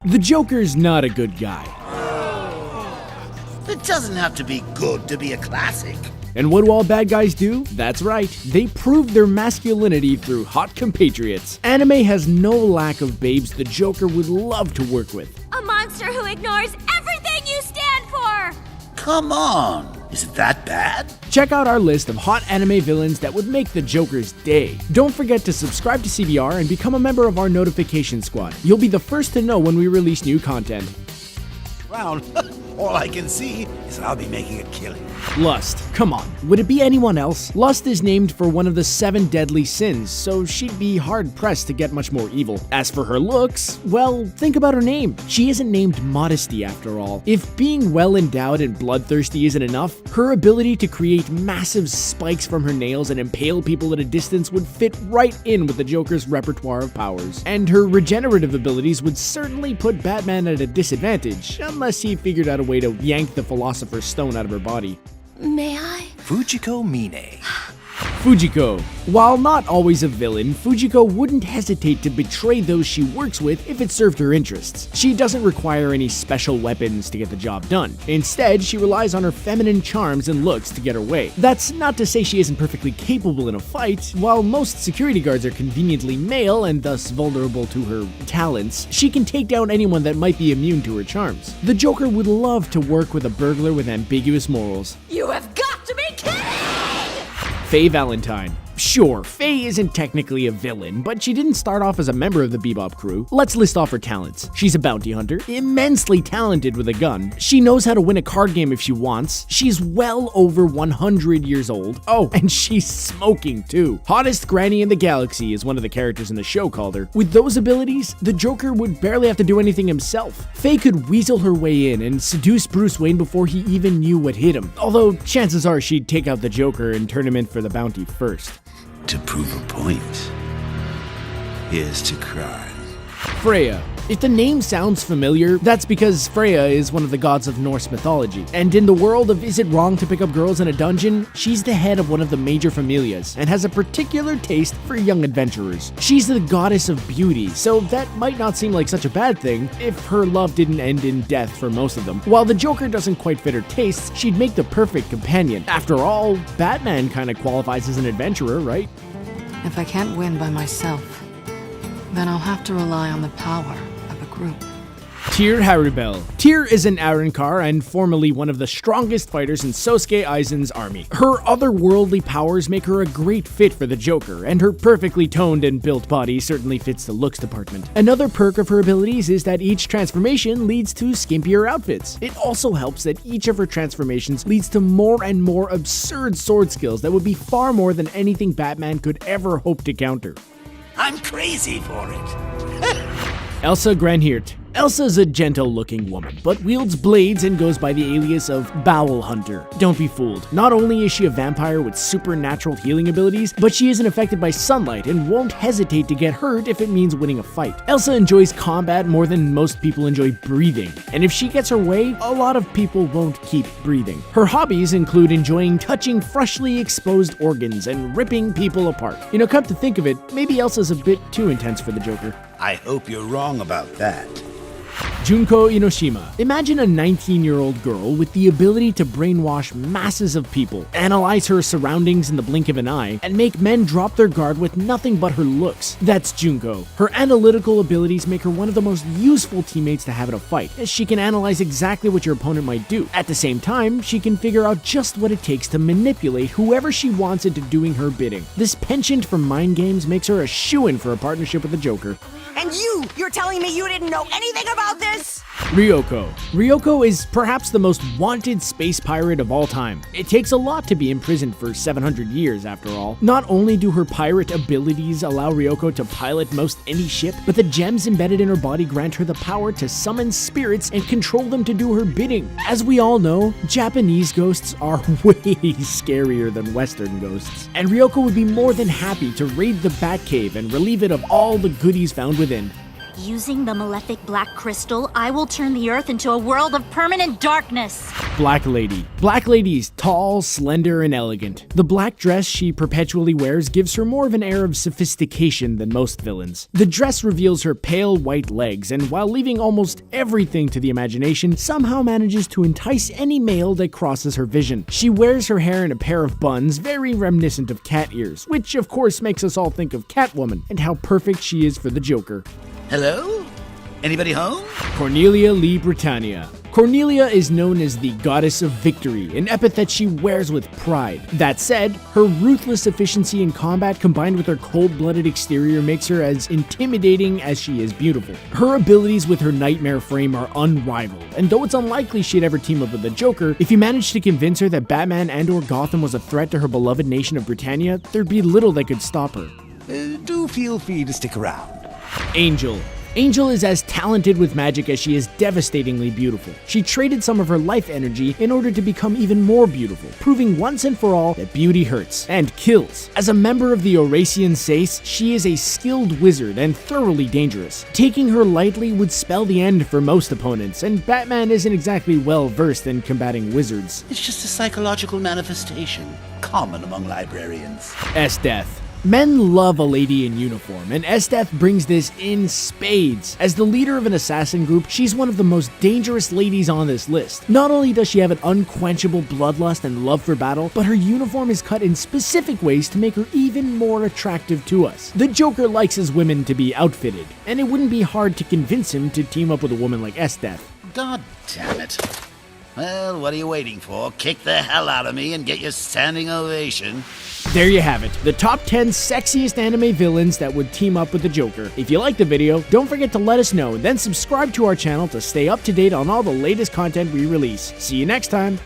The Joker's not a good guy. It doesn't have to be good to be a classic. And what do all bad guys do? That's right, they prove their masculinity through hot compatriots. Anime has no lack of babes the Joker would love to work with. A monster who ignores everything you stand for! Come on, is it that bad? Check out our list of hot anime villains that would make the Joker's day. Don't forget to subscribe to CBR and become a member of our notification squad. You'll be the first to know when we release new content. Round. All I can see is I'll be making a killing. Lust. Come on, would it be anyone else? Lust is named for one of the 7 deadly sins, so she'd be hard-pressed to get much more evil. As for her looks, well, think about her name. She isn't named Modesty after all. If being well-endowed and bloodthirsty isn't enough, her ability to create massive spikes from her nails and impale people at a distance would fit right in with the Joker's repertoire of powers. And her regenerative abilities would certainly put Batman at a disadvantage, unless he figured out a way to yank the Philosopher's Stone out of her body. May I? Fujiko Mine. Fujiko. While not always a villain, Fujiko wouldn't hesitate to betray those she works with if it served her interests. She doesn't require any special weapons to get the job done. Instead, she relies on her feminine charms and looks to get her way. That's not to say she isn't perfectly capable in a fight. While most security guards are conveniently male and thus vulnerable to her talents, she can take down anyone that might be immune to her charms. The Joker would love to work with a burglar with ambiguous morals. You have got to be kidding! Faye Valentine. Sure, Faye isn't technically a villain, but she didn't start off as a member of the Bebop crew. Let's list off her talents. She's a bounty hunter, immensely talented with a gun. She knows how to win a card game if she wants. She's well over 100 years old. Oh, and she's smoking too. Hottest granny in the galaxy is one of the characters in the show called her. With those abilities, the Joker would barely have to do anything himself. Faye could weasel her way in and seduce Bruce Wayne before he even knew what hit him. Although, chances are she'd take out the Joker and turn him in for the bounty first. To prove a point, here's to crime. Freya. If the name sounds familiar, that's because Freya is one of the gods of Norse mythology. And in the world of Is It Wrong to Pick Up Girls in a Dungeon, she's the head of one of the major familias and has a particular taste for young adventurers. She's the goddess of beauty, so that might not seem like such a bad thing if her love didn't end in death for most of them. While the Joker doesn't quite fit her tastes, she'd make the perfect companion. After all, Batman kind of qualifies as an adventurer, right? If I can't win by myself, then I'll have to rely on the power of a group. Tyr Haribel. Tyr is an Arrancar and formerly one of the strongest fighters in Sosuke Aizen's army. Her otherworldly powers make her a great fit for the Joker, and her perfectly toned and built body certainly fits the looks department. Another perk of her abilities is that each transformation leads to skimpier outfits. It also helps that each of her transformations leads to more and more absurd sword skills that would be far more than anything Batman could ever hope to counter. I'm crazy for it. Elsa Granhirt. Elsa's a gentle-looking woman, but wields blades and goes by the alias of Bowel Hunter. Don't be fooled. Not only is she a vampire with supernatural healing abilities, but she isn't affected by sunlight and won't hesitate to get hurt if it means winning a fight. Elsa enjoys combat more than most people enjoy breathing, and if she gets her way, a lot of people won't keep breathing. Her hobbies include enjoying touching freshly exposed organs and ripping people apart. You know, come to think of it, maybe Elsa's a bit too intense for the Joker. I hope you're wrong about that. Junko Inoshima. Imagine a 19-year-old girl with the ability to brainwash masses of people, analyze her surroundings in the blink of an eye, and make men drop their guard with nothing but her looks. That's Junko. Her analytical abilities make her one of the most useful teammates to have in a fight, as she can analyze exactly what your opponent might do. At the same time, she can figure out just what it takes to manipulate whoever she wants into doing her bidding. This penchant for mind games makes her a shoo-in for a partnership with the Joker. And you're telling me you didn't know anything about this? Ryoko. Ryoko is perhaps the most wanted space pirate of all time. It takes a lot to be imprisoned for 700 years, after all. Not only do her pirate abilities allow Ryoko to pilot most any ship, but the gems embedded in her body grant her the power to summon spirits and control them to do her bidding. As we all know, Japanese ghosts are way scarier than Western ghosts, and Ryoko would be more than happy to raid the Batcave and relieve it of all the goodies found within. Using the malefic black crystal, I will turn the Earth into a world of permanent darkness. Black Lady. Black Lady is tall, slender, and elegant. The black dress she perpetually wears gives her more of an air of sophistication than most villains. The dress reveals her pale white legs, and while leaving almost everything to the imagination, somehow manages to entice any male that crosses her vision. She wears her hair in a pair of buns, very reminiscent of cat ears, which of course makes us all think of Catwoman, and how perfect she is for the Joker. Hello? Anybody home? Cornelia Lee Britannia. Cornelia is known as the Goddess of Victory, an epithet she wears with pride. That said, her ruthless efficiency in combat combined with her cold-blooded exterior makes her as intimidating as she is beautiful. Her abilities with her nightmare frame are unrivaled, and though it's unlikely she'd ever team up with the Joker, if you managed to convince her that Batman and/or Gotham was a threat to her beloved nation of Britannia, there'd be little that could stop her. Do feel free to stick around. Angel. Angel is as talented with magic as she is devastatingly beautiful. She traded some of her life energy in order to become even more beautiful, proving once and for all that beauty hurts and kills. As a member of the Oracean Sace, she is a skilled wizard and thoroughly dangerous. Taking her lightly would spell the end for most opponents, and Batman isn't exactly well versed in combating wizards. It's just a psychological manifestation, common among librarians. Esdeath. Men love a lady in uniform, and Esdeath brings this in spades. As the leader of an assassin group, she's one of the most dangerous ladies on this list. Not only does she have an unquenchable bloodlust and love for battle, but her uniform is cut in specific ways to make her even more attractive to us. The Joker likes his women to be outfitted, and it wouldn't be hard to convince him to team up with a woman like Esdeath. God damn it. Well, what are you waiting for? Kick the hell out of me and get your standing ovation. There you have it, the top 10 sexiest anime villains that would team up with the Joker. If you liked the video, don't forget to let us know, and then subscribe to our channel to stay up to date on all the latest content we release. See you next time!